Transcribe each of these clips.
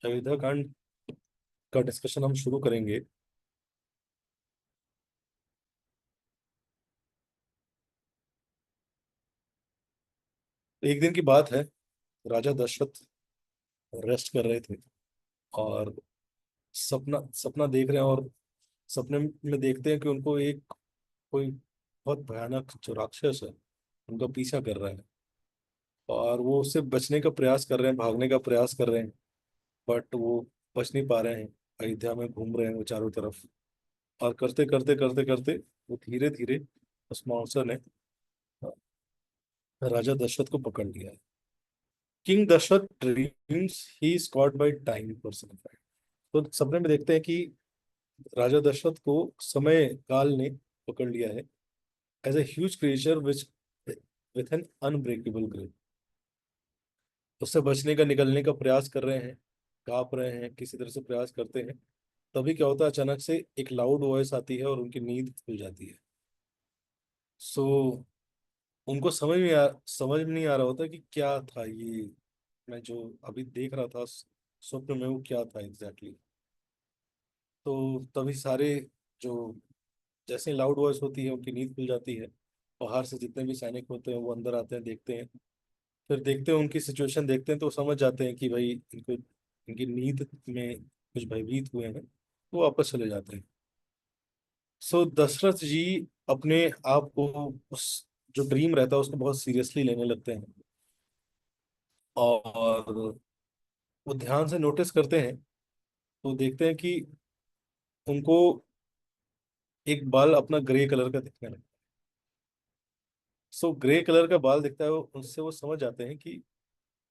अयोध्या कांड का डिस्कशन हम शुरू करेंगे। एक दिन की बात है। राजा दशरथ रेस्ट कर रहे थे और सपना सपना देख रहे हैं। और सपने में देखते हैं कि उनको एक कोई बहुत भयानक जो राक्षस है उनका पीछा कर रहा है। और वो उससे बचने का प्रयास कर रहे हैं, भागने का प्रयास कर रहे हैं, बट वो बच नहीं पा रहे हैं। अयोध्या में घूम रहे हैं वो चारों तरफ। और करते करते करते करते वो धीरे धीरे उस मॉन्स्टर ने राजा दशरथ को पकड़ लिया है। King Dasharath dreams he is caught by time personified. तो सपने में देखते हैं कि राजा दशरथ को समय काल ने पकड़ लिया है as a huge creature which with an unbreakable grip. उससे बचने का, निकलने का प्रयास कर रहे हैं, कांप रहे हैं, किसी तरह से प्रयास करते हैं। तभी क्या होता है, अचानक से एक लाउड वॉइस आती है और उनकी नींद खुल जाती है। सो उनको समझ में नहीं आ रहा होता कि क्या था ये, मैं जो अभी देख रहा था स्वप्न में, वो क्या था एग्जैक्टली exactly। तो तभी सारे जो, जैसे लाउड वॉइस होती है उनकी नींद खुल जाती है। बाहर से जितने भी सैनिक होते हैं वो अंदर आते हैं, देखते हैं। फिर देखते हैं उनकी सिचुएशन, देखते हैं तो समझ जाते हैं कि भाई इनको, इनकी नींद में कुछ भयभीत हुए हैं, तो वापस चले जाते हैं। सो दशरथ जी अपने आप को, उस जो ड्रीम रहता है उसको बहुत सीरियसली लेने लगते हैं। और वो ध्यान से नोटिस करते हैं तो देखते हैं कि उनको एक बाल अपना ग्रे कलर का दिखने लगता है। सो ग्रे कलर का बाल दिखता है, उससे वो समझ जाते हैं कि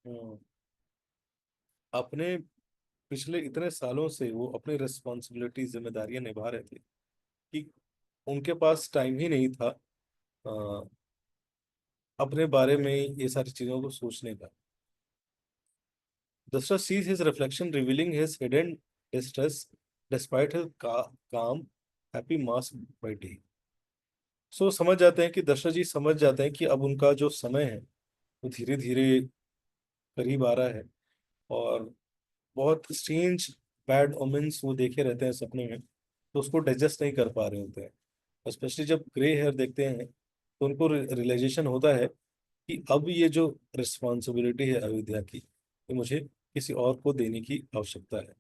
हम्म, अपने पिछले इतने सालों से वो अपनी रिस्पॉन्सिबिलिटी, जिम्मेदारियां निभा रहे थे कि उनके पास टाइम ही नहीं था अपने बारे में ये सारी चीजों को सोचने का। Dustra sees his reflection revealing his hidden distress despite his calm, happy mask by day। सो समझ जाते हैं कि दशरथ जी समझ जाते हैं कि अब उनका जो समय है वो धीरे धीरे करीब आ रहा है। और बहुत स्ट्रेंज बैड ओमेंस वो देखे रहते हैं सपने में, तो उसको डाइजेस्ट नहीं कर पा रहे होते हैं। स्पेशली जब ग्रे हेयर देखते हैं तो उनको रियलाइजेशन होता है कि अब ये जो रिस्पॉन्सिबिलिटी है अयोध्या की, ये मुझे किसी और को देने की आवश्यकता है।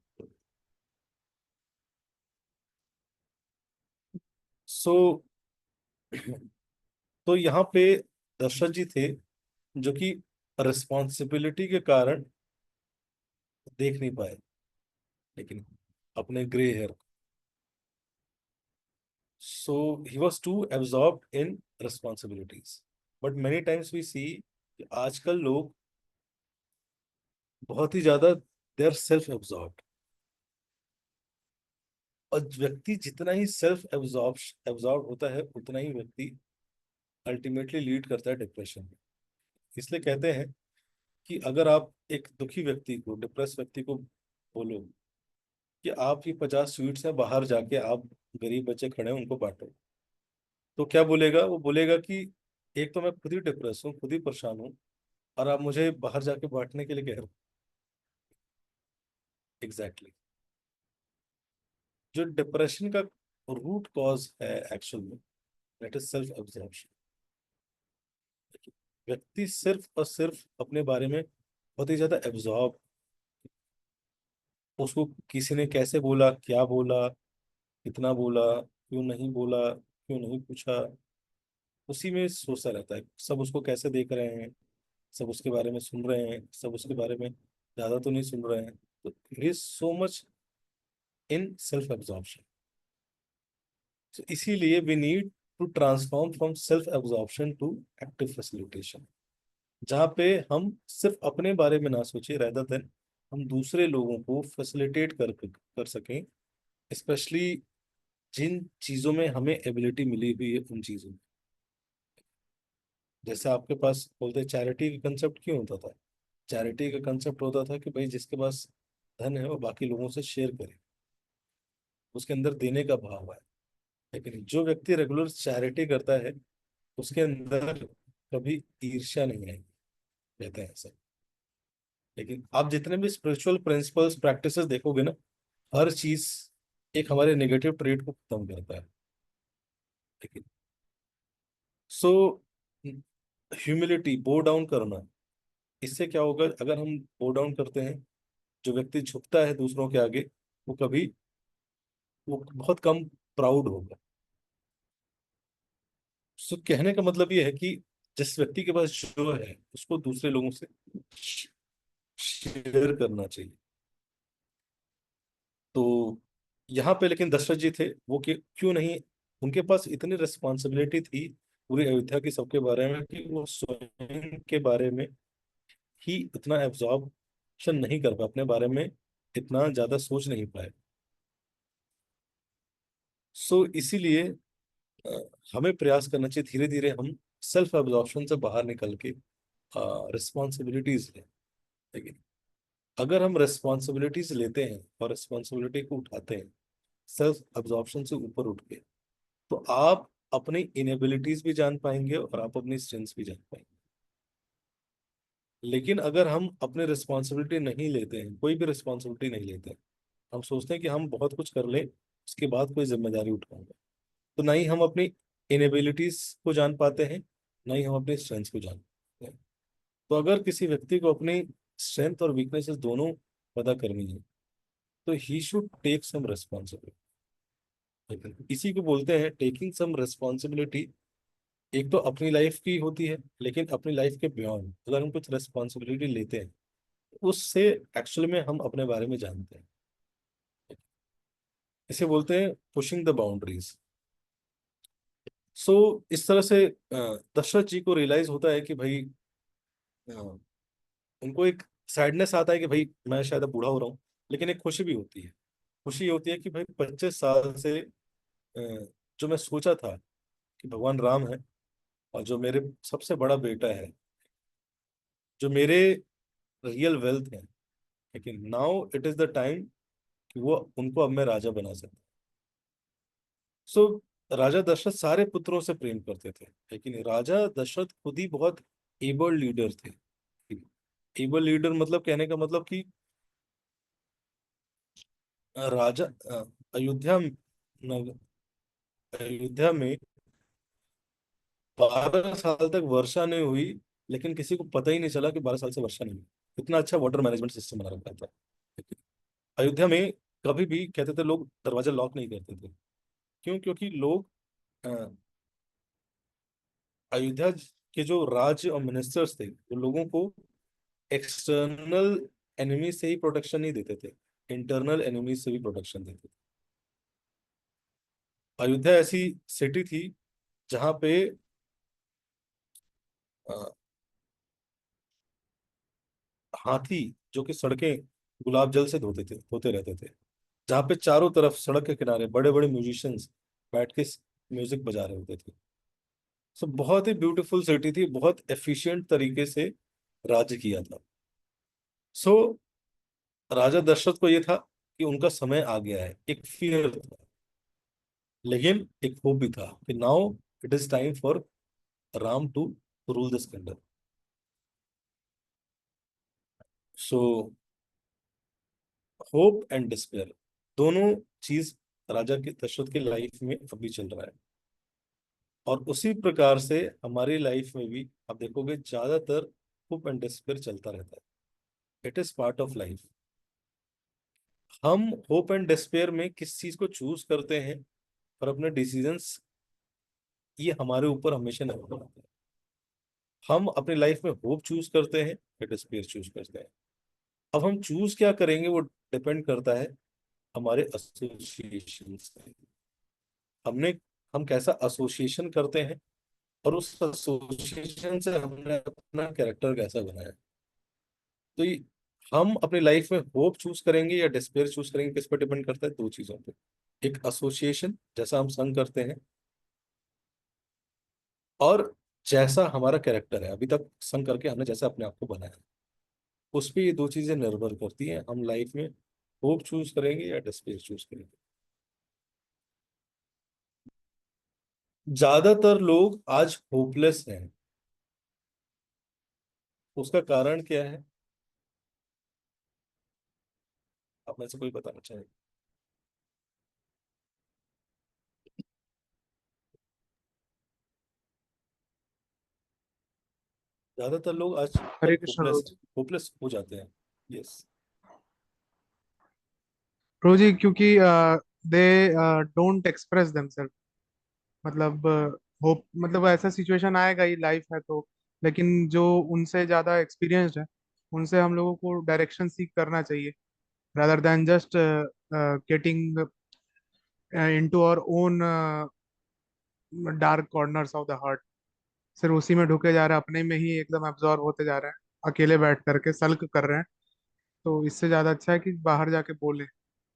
सो तो यहाँ पे दशरथ जी थे जो कि रिस्पॉन्सिबिलिटी के कारण देख नहीं पाए, लेकिन अपने grey hair. So he was too absorbed in responsibilities. But many times we see आजकल लोग बहुत ही ज्यादा दे आर सेल्फ एब्जॉर्ब्ड। और व्यक्ति जितना ही सेल्फ एब्जॉर्ब होता है उतना ही व्यक्ति अल्टीमेटली लीड करता है डिप्रेशन में। इसलिए कहते हैं कि अगर आप एक दुखी व्यक्ति को, डिप्रेस व्यक्ति को बोलो कि आप ये 50 स्वीट्स हैं, बाहर जाके आप, गरीब बच्चे खड़े हैं उनको बांटो, तो क्या बोलेगा? वो बोलेगा कि एक तो मैं खुद ही डिप्रेस हूँ, खुद ही परेशान हूँ, और आप मुझे बाहर जाके बांटने के लिए कह रहे हो। Exactly exactly। जो डिप्रेशन का रूट कॉज है एक्चुअल में, दैट इज सेल्फ एब्जॉर्प्शन। व्यक्ति सिर्फ और सिर्फ अपने बारे में बहुत ही ज्यादा एब्जॉर्ब, उसको किसी ने कैसे बोला, क्या बोला, कितना बोला, क्यों नहीं बोला, क्यों नहीं पूछा, उसी में सोचता रहता है। सब उसको कैसे देख रहे हैं, सब उसके बारे में सुन रहे हैं, सब उसके बारे में ज्यादा तो नहीं सुन रहे हैं। तो he is so much in self absorption. तो इसीलिए we need to transform from self absorption to active facilitation, जहाँ पे हम सिर्फ अपने बारे में ना सोचे, rather देन हम दूसरे लोगों को फैसिलिटेट कर सकें, स्पेशली जिन चीजों में हमें एबिलिटी मिली हुई है उन चीजों में। जैसे आपके पास बोलते चैरिटी का कंसेप्ट क्यों होता था? चैरिटी का कंसेप्ट होता था कि भाई जिसके पास धन है वो बाकी लोगों से शेयर करे, उसके अंदर देने का भाव है। लेकिन जो व्यक्ति रेगुलर चैरिटी करता है उसके अंदर कभी ईर्ष्या नहीं आएगी, कहते हैं ऐसा। लेकिन आप जितने भी स्पिरिचुअल प्रिंसिपल्स प्रैक्टिसेस देखोगे ना, हर चीज एक हमारे नेगेटिव ट्रेड को खत्म करता है। लेकिन सो ह्यूमिलिटी, बो डाउन करना, इससे क्या होगा? अगर हम बो डाउन करते हैं, जो व्यक्ति झुकता है दूसरों के आगे, वो कभी, वो बहुत कम प्राउड होगा। सो कहने का मतलब ये है कि जिस व्यक्ति के पास जो है उसको दूसरे लोगों से शेयर करना चाहिए। तो यहाँ पे लेकिन दशरथ जी थे, वो क्यों नहीं, उनके पास इतनी रिस्पॉन्सिबिलिटी थी पूरी अयोध्या की सबके बारे में, कि वो स्वयं के बारे में ही इतना एब्जॉर्प्शन नहीं कर पाए, अपने बारे में इतना ज्यादा सोच नहीं पाए। सो इसीलिए अ, हमें प्रयास करना चाहिए, धीरे धीरे हम सेल्फ एब्जॉर्प्शन से बाहर निकल के रिस्पॉन्सिबिलिटीज लें। लेकिन अगर हम रिस्पॉन्सिबिलिटीज लेते हैं और रिस्पॉन्सिबिलिटी को उठाते हैं सेल्फ एब्जॉर्प्शन से ऊपर उठ के, तो आप अपनी इनेबिलिटीज भी जान पाएंगे और आप अपनी स्ट्रेंथ्स भी जान पाएंगे। लेकिन अगर हम अपनी रिस्पॉन्सिबिलिटी नहीं लेते हैं, कोई भी रिस्पॉन्सिबिलिटी नहीं लेते हैं, हम सोचते हैं कि हम बहुत कुछ कर लें, उसके बाद कोई जिम्मेदारी उठाएंगे, तो ना ही हम अपनी इनेबिलिटीज को जान पाते हैं, ना ही हम अपने स्ट्रेंथ्स को जान पाते हैं। तो अगर किसी व्यक्ति को अपनी स्ट्रेंथ और वीकनेसेस दोनों पता करनी है, तो he should take some responsibility. इसी को बोलते हैं टेकिंग सम रिस्पॉन्सिबिलिटी। एक तो अपनी लाइफ की होती है, लेकिन अपनी लाइफ के बियॉन्ड अगर हम कुछ रिस्पॉन्सिबिलिटी लेते हैं, उससे एक्चुअल में हम अपने बारे में जानते हैं। इसे बोलते हैं पुशिंग द बाउंड्रीज। सो इस तरह से दशरथ जी को रियलाइज होता है कि भाई, अ, उनको एक सैडनेस आता है कि भाई मैं शायद अब बूढ़ा हो रहा हूँ, लेकिन एक खुशी भी होती है। खुशी ये होती है कि भाई 25 साल से जो मैं सोचा था कि भगवान राम है और जो मेरे सबसे बड़ा बेटा है, जो मेरे रियल वेल्थ है, लेकिन now it is the time कि वो उनको अब मैं राजा बना सकता। सो राजा दशरथ सारे पुत्रों से प्रेम करते थे, लेकिन राजा दशरथ खुद ही बहुत एबल लीडर थे। एबल लीडर मतलब, कहने का मतलब कि राजा अयोध्या अयोध्या में 12 साल तक वर्षा नहीं हुई, लेकिन किसी को पता ही नहीं चला कि 12 साल से वर्षा नहीं हुई। इतना अच्छा वाटर मैनेजमेंट सिस्टम बना रखा था अयोध्या में। कभी भी कहते थे लोग दरवाजा लॉक नहीं करते थे। क्यों? क्योंकि लोग अ, अयोध्या के जो राज्य और मिनिस्टर्स थे, वो लोगों को एक्सटर्नल एनिमी से ही प्रोटेक्शन नहीं देते थे, इंटरनल एनिमी से भी प्रोटेक्शन देते थे। अयोध्या ऐसी सिटी थी जहाँ पे अ, हाथी, जो कि सड़कें गुलाब जल से धोते रहते थे, जहाँ पे चारों तरफ सड़क के किनारे बड़े बड़े म्यूजिशियंस बैठ के म्यूजिक बजा रहे होते थे। सो बहुत ही ब्यूटीफुल सिटी थी, बहुत एफिशिएंट तरीके से राज्य किया था। सो राजा दशरथ को ये था कि उनका समय आ गया है, एक फियर था, लेकिन एक होप भी था कि now it is time for Ram to rule this kingdom. So hope and despair, दोनों चीज राजा के दशरथ की लाइफ में अभी चल रहा है। और उसी प्रकार से हमारी लाइफ में भी आप देखोगे ज्यादातर होप एंड डिस्पेयर चलता रहता है। It is part of life. हम होप एंड डिस्पेयर में किस चीज को चूज करते हैं और अपने डिसीजंस, ये हमारे ऊपर हमेशा निर्भर करता है। हम अपनी लाइफ में होप चूज करते हैं या डिस्पेयर चूज करते हैं। अब हम चूज क्या करेंगे वो डिपेंड करता है हमारे एसोसिएशन से। हमने हम कैसा एसोसिएशन करते हैं, और उस एसोसिएशन से हमने अपना कैरेक्टर कैसा बनाया। तो ये, हम अपनी लाइफ में होप चूज करेंगे या डिस्पेयर चूज करेंगे, किस पर डिपेंड करता है? दो चीजों पे। एक एसोसिएशन, जैसा हम संग करते हैं, और जैसा हमारा कैरेक्टर है अभी तक संग करके हमने जैसा अपने आप को बनाया, उस पे ये दो चीजें निर्भर करती हैं, हम लाइफ में होप चूज करेंगे या डिस्पेयर चूज करेंगे। ज्यादातर लोग आज होपलेस हैं। उसका कारण क्या है? आप में से कोई बताना चाहे? ज्यादातर लोग आजकल हरे कृष्ण होपलेस रोज। होपलेस हो जाते हैं। यस। रोज ही, क्योंकि दे डोंट एक्सप्रेस देमसेल्फ। मतलब होप, मतलब ऐसा सिचुएशन आएगा ही, लाइफ है तो। लेकिन जो उनसे ज्यादा एक्सपीरियंस्ड है, उनसे हम लोगों को डायरेक्शन सीख करना चाहिए, rather than just getting into our own dark corners of the heart. सिर्फ उसी में ढुके जा रहे हैं, अपने में ही एकदम एब्जॉर्ब होते जा रहे हैं, अकेले बैठ करके सल्क कर रहे हैं। तो इससे ज्यादा अच्छा है कि बाहर जाके बोले,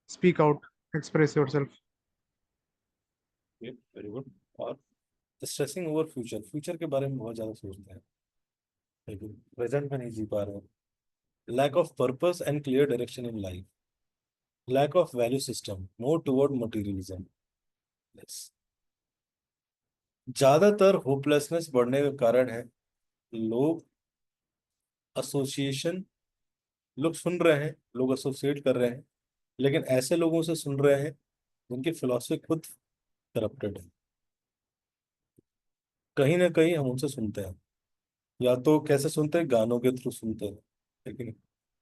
speak out, express yourself. Very good. और स्ट्रेसिंग ओवर फ्यूचर, फ्यूचर के बारे में बहुत ज्यादा सोचते हैं लेकिन प्रेजेंट में नहीं जी पा रहे हैं। Lack of purpose and clear direction in life, lack of value system, more toward materialism. Yes. ज्यादातर होपलेसनेस बढ़ने का कारण है लोग एसोसिएशन, लोग सुन रहे हैं, लोग एसोसिएट कर रहे हैं, लेकिन ऐसे लोगों से सुन रहे हैं जिनकी फिलॉसफी खुद करप्टेड है। कहीं ना कहीं हम उनसे सुनते हैं, या तो कैसे सुनते हैं, गानों के थ्रू सुनते हैं, लेकिन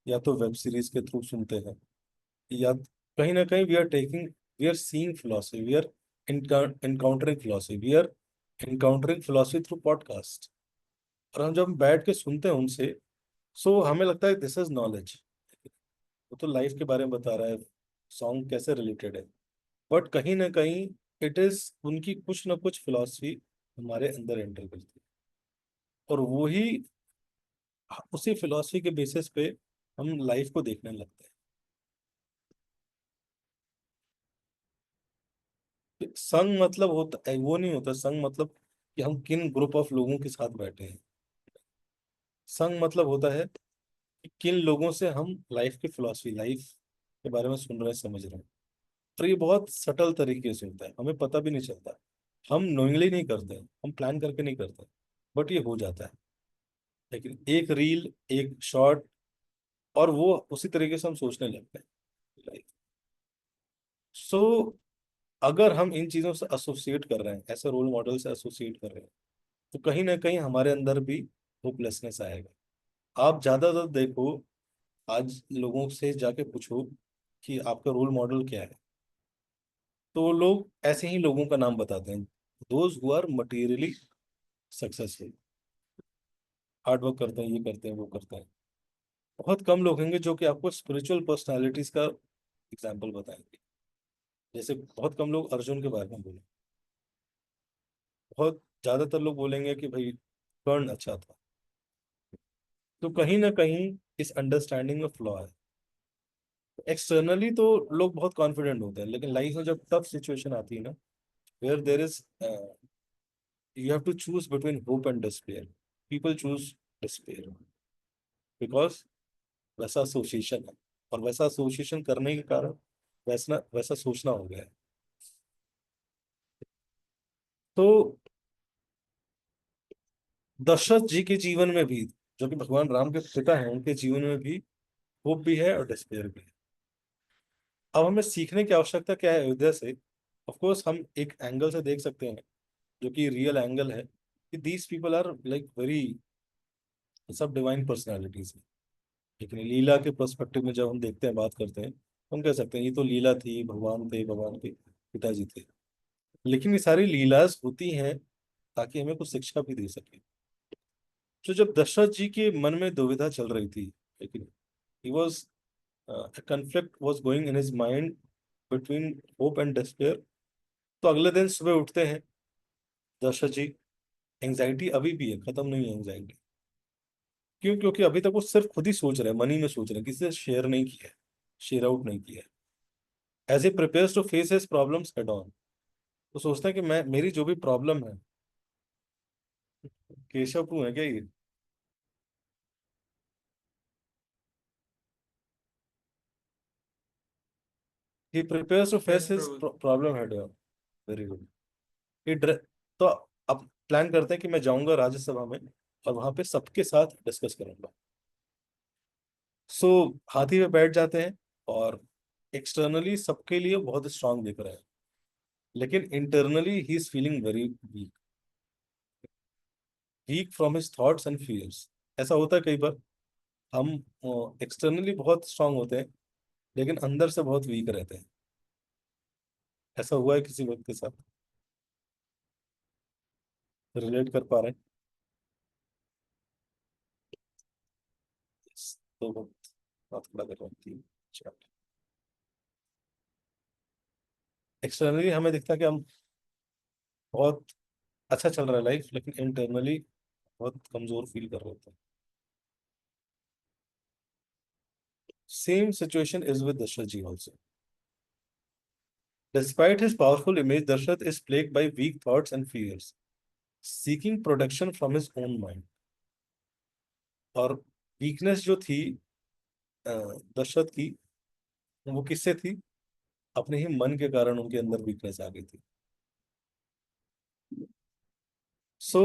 या तो वेब सीरीज के थ्रू सुनते हैं, या कहीं ना कहीं we are seeing philosophy, we are encountering philosophy, we are encountering philosophy through podcast. और हम जब बैठ के सुनते हैं उनसे, सो हमें लगता है दिस इज नॉलेज, वो तो लाइफ के बारे में बता रहा है, सॉन्ग कैसे रिलेटेड है। बट कहीं ना कहीं इट इज उनकी कुछ ना कुछ फिलॉसफी हमारे अंदर एंटर करती है, और वही उसी फिलॉसफी के बेसिस पे हम लाइफ को देखने लगते हैं। संग मतलब होता है, वो नहीं होता संग मतलब कि हम किन ग्रुप ऑफ लोगों के साथ बैठे हैं। संग मतलब होता है कि किन लोगों से हम लाइफ की फिलॉसफी, लाइफ के बारे में सुन रहे हैं, समझ रहे हैं। और ये बहुत सटल तरीके से होता है, हमें पता भी नहीं चलता। हम नोइंगली नहीं करते हैं, हम प्लान करके नहीं करते, बट ये हो जाता है। लेकिन एक रील, एक शॉर्ट, और वो उसी तरीके से हम सोचने लगते हैं। सो अगर हम इन चीजों से एसोसिएट कर रहे हैं, ऐसे रोल मॉडल से एसोसिएट कर रहे हैं, तो कहीं ना कहीं हमारे अंदर भी होपलेसनेस आएगा। आप ज्यादातर देखो, आज लोगों से जाके पूछो कि आपका रोल मॉडल क्या है, तो वो लोग ऐसे ही लोगों का नाम बताते हैं, those who are materially successful, hard work करते हैं, ये करते हैं, वो करते हैं। बहुत कम लोग होंगे जो कि आपको स्पिरिचुअल पर्सनालिटीज का एग्जाम्पल बताएंगे। जैसे बहुत कम लोग अर्जुन के बारे में बोले, बहुत ज्यादातर लोग बोलेंगे कि भाई कर्ण अच्छा था। तो कहीं ना कहीं इस अंडरस्टैंडिंग में फ्लॉ है। एक्सटर्नली तो लोग बहुत कॉन्फिडेंट होते हैं, लेकिन लाइफ में जब टफ सिचुएशन आती है ना, where there is, you have to choose between hope and despair, people choose despair, because वैसा एसोसिएशन है, और वैसा एसोसिएशन करने के कारण वैसा वैसा सोचना हो गया है। तो दशरथ जी के जीवन में भी, जो कि भगवान राम के पिता हैं, उनके जीवन में भी होप भी है और डिस्पेयर भी है। अब हमें सीखने की आवश्यकता क्या है अयोध्या से? ऑफ कोर्स हम एक एंगल से देख सकते हैं, जो कि रियल एंगल है, कि these people are like very, सब डिवाइन पर्सनालिटीज हैं। लेकिन लीला के पर्सपेक्टिव में जब हम देखते हैं, बात करते हैं, तो हम कह सकते हैं ये तो लीला थी, भगवान थे, भगवान के पिताजी थे। लेकिन ये सारी लीलाज होती हैं ताकि हमें कुछ शिक्षा भी दे सके। तो जब दशरथ जी के मन में दुविधा चल रही थी, लेकिन he was, conflict was going in his mind between hope and despair. तो अगले दिन सुबह उठते हैं दशरथ जी, एंजाइटी अभी भी है, खत्म नहीं है एंजाइटी। क्यों? क्योंकि अभी तक वो सिर्फ खुद ही सोच रहे हैं, मन ही में सोच रहे हैं, किसी से शेयर नहीं किया है, शेयर आउट नहीं किया है। As a prepares to face his problems head on, तो सोचते हैं कि मैं, मेरी जो भी प्रॉब्लम है, केशव टू है क्या ये? He prepares to face yes his प्रभु। Problem head on. Very good. ये तो अब प्लान करते हैं कि मैं जाऊंगा राज्यसभा में, और वहां पे सबके साथ डिस्कस करूंगा। सो हाथी पे बैठ जाते हैं, और एक्सटर्नली सबके लिए बहुत स्ट्रांग दिख रहा है, लेकिन internally he is feeling very weak, weak from his thoughts and fears. ऐसा होता है कई बार, हम एक्सटर्नली बहुत स्ट्रांग होते हैं लेकिन अंदर से बहुत वीक रहते हैं। ऐसा हुआ है किसी वक्त के साथ? रिलेट कर पा रहे हैं? Yes. तो वक्त बात खड़ा कर रहा हूँ, 3 4। एक्सटर्नली हमें दिखता है कि हम बहुत अच्छा चल रहा है लाइफ, लेकिन इंटरनली बहुत कमजोर फील कर रहे होते हैं। Same situation is with Dasharath ji also. Despite his powerful image, Darshat is plagued by weak thoughts and fears, seeking protection from his own mind. और वीकनेस जो थी अ, दशरथ की, वो किससे थी? अपने ही मन के कारण उनके अंदर वीकनेस आ गई थी। सो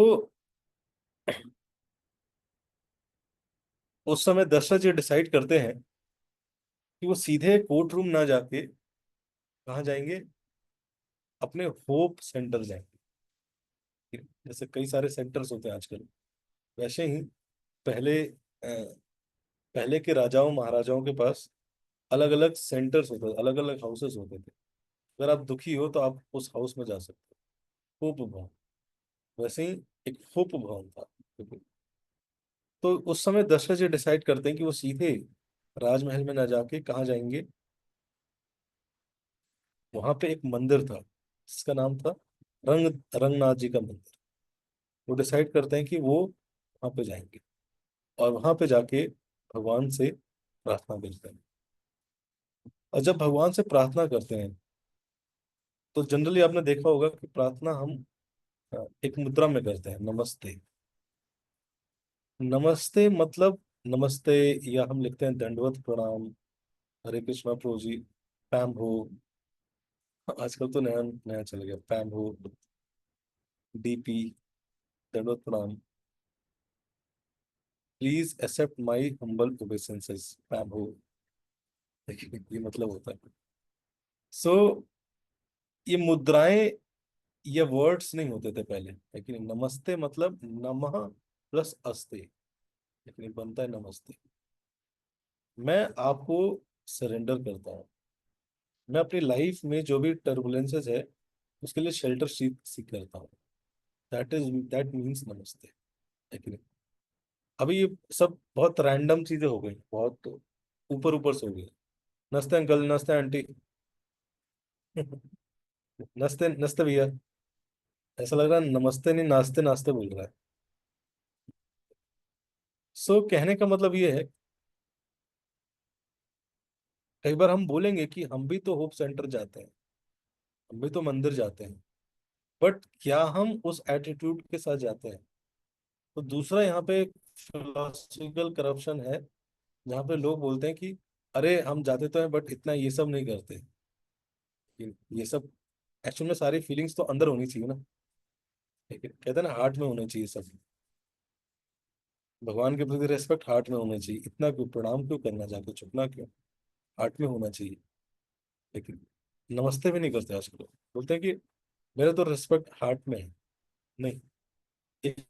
उस समय दशरथ जी डिसाइड करते हैं कि वो सीधे कोर्ट रूम ना जाके कहाँ जाएंगे, अपने होप सेंटर जाएंगे। जैसे कई सारे सेंटर्स होते हैं आजकल, वैसे ही पहले पहले के राजाओं महाराजाओं के पास अलग अलग सेंटर्स होते थे, अलग अलग हाउसेस होते थे। अगर आप दुखी हो तो आप उस हाउस में जा सकते हो, होप भवन। वैसे ही एक होप भवन था। तो उस समय दशरथ जी डिसाइड करते हैं कि वो सीधे राजमहल में ना जाके कहाँ जाएंगे। वहां पे एक मंदिर था जिसका नाम था रंगनाथ जी का मंदिर। वो डिसाइड करते हैं कि वो वहां पे जाएंगे और वहां पे जाके भगवान से प्रार्थना करते हैं। और जब भगवान से प्रार्थना करते हैं तो जनरली आपने देखा होगा कि प्रार्थना हम एक मुद्रा में करते हैं, नमस्ते। नमस्ते मतलब नमस्ते, या हम लिखते हैं दंडवत प्रणाम, हरे कृष्णा प्रभु जी, पैम हो। आजकल तो नया नया चल गया, पैम हो, डीपी, दंडवत प्रणाम, please accept my humble obeisances, pamho. देखिए ये मतलब होता है। सो ये मुद्राएं, ये वर्ड्स नहीं होते थे पहले, लेकिन नमस्ते मतलब नमः प्लस अस्ते, लेकिन ये बनता है नमस्ते। मैं आपको सरेंडर करता हूँ, मैं अपनी लाइफ में जो भी टर्बुलेंसेस है उसके लिए शेल्टर सीख करता हूँ। दैट मीन्स नमस्ते। लेकिन अभी ये सब बहुत रैंडम चीजें हो गई, बहुत ऊपर ऊपर से हो गई। नमस्ते अंकल, नमस्ते आंटी, नमस्ते नमस्ते भैया। ऐसा लग रहा है नमस्ते नहीं, नाश्ते नाश्ते बोल रहा है। सो कहने का मतलब ये है, कई बार हम बोलेंगे कि हम भी तो होप सेंटर जाते हैं, हम भी तो मंदिर जाते हैं, बट क्या हम उस एटीट्यूड के साथ जाते हैं? तो दूसरा यहाँ पे फिलोसफिकल करप्शन है, जहाँ पे लोग बोलते हैं कि अरे हम जाते तो हैं बट इतना ये सब नहीं करते। ये सब एक्चुअल में सारी फीलिंग्स तो अंदर होनी चाहिए ना। ठीक है, कहते हैं ना हार्ट में होना चाहिए सब। भगवान के प्रति रेस्पेक्ट हार्ट में होना चाहिए, इतना क्यों प्रणाम क्यों करना, जाके छुपना क्यों, हार्ट में होना चाहिए। लेकिन नमस्ते भी नहीं करते आजकल लोग। बोलते हैं कि मेरा तो रेस्पेक्ट हार्ट में है। नहीं, if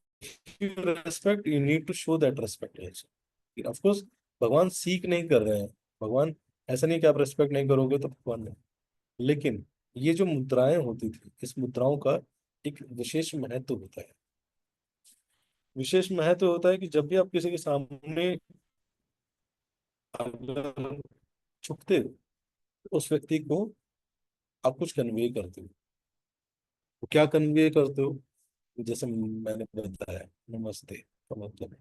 you respect you need to show that respect also. Of course भगवान सीख नहीं कर रहे हैं, भगवान ऐसा नहीं कि आप रेस्पेक्ट नहीं करोगे तो भगवान नहीं। लेकिन ये जो मुद्राएं होती थी, इस मुद्राओं का एक विशेष महत्व होता है। विशेष महत्व होता है कि जब भी आप किसी के सामने अगर झुकते हो तो उस व्यक्ति को आप कुछ कन्वे करते हो। तो क्या कन्वे करते हो? जैसे मैंने बताया, नमस्ते का मतलब।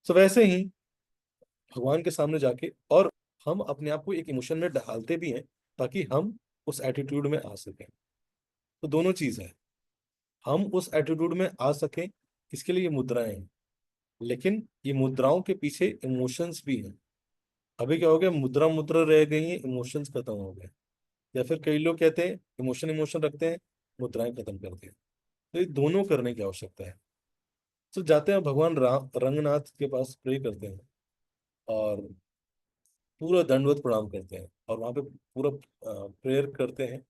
तो वैसे ही भगवान के सामने जाके, और हम अपने आप को एक इमोशन में ढालते भी हैं ताकि हम उस एटीट्यूड में आ सकें। तो दोनों चीज है, हम उस एटीट्यूड में आ सकें, इसके लिए ये मुद्राएं हैं। लेकिन ये मुद्राओं के पीछे इमोशंस भी हैं। अभी क्या हो गया, मुद्रा मुद्रा रह गई है, इमोशंस खत्म हो गए। या फिर कई लोग कहते हैं इमोशन इमोशन रखते हैं, मुद्राएं खत्म करते हैं। तो ये दोनों करने की आवश्यकता है। तो जाते हैं भगवान राम रंगनाथ के पास, प्रे करते हैं और पूरा दंडवत प्रणाम करते हैं और वहां पे पूरा प्रेयर करते हैं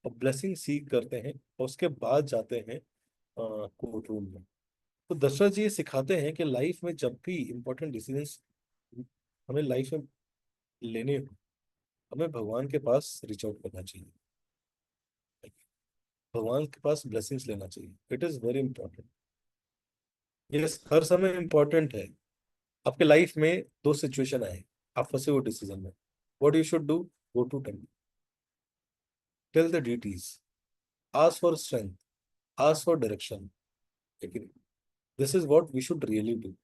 और ब्लेसिंग सीख करते हैं और उसके बाद जाते हैं कोर्ट रूम में। तो दशरथ जी ये सिखाते हैं कि लाइफ में जब भी इंपॉर्टेंट डिसीजंस हमें लाइफ में लेने हो, हमें भगवान के पास रीच आउट करना चाहिए, भगवान के पास ब्लेसिंग्स लेना चाहिए। It is very important. Yes, हर समय इंपॉर्टेंट है। आपके लाइफ में दो सिचुएशन आए, आप फंसे हो डिसीजन में, what you should do, go to temple, tell the duties, ask for strength, ask for direction. लेकिन this is what we should really do.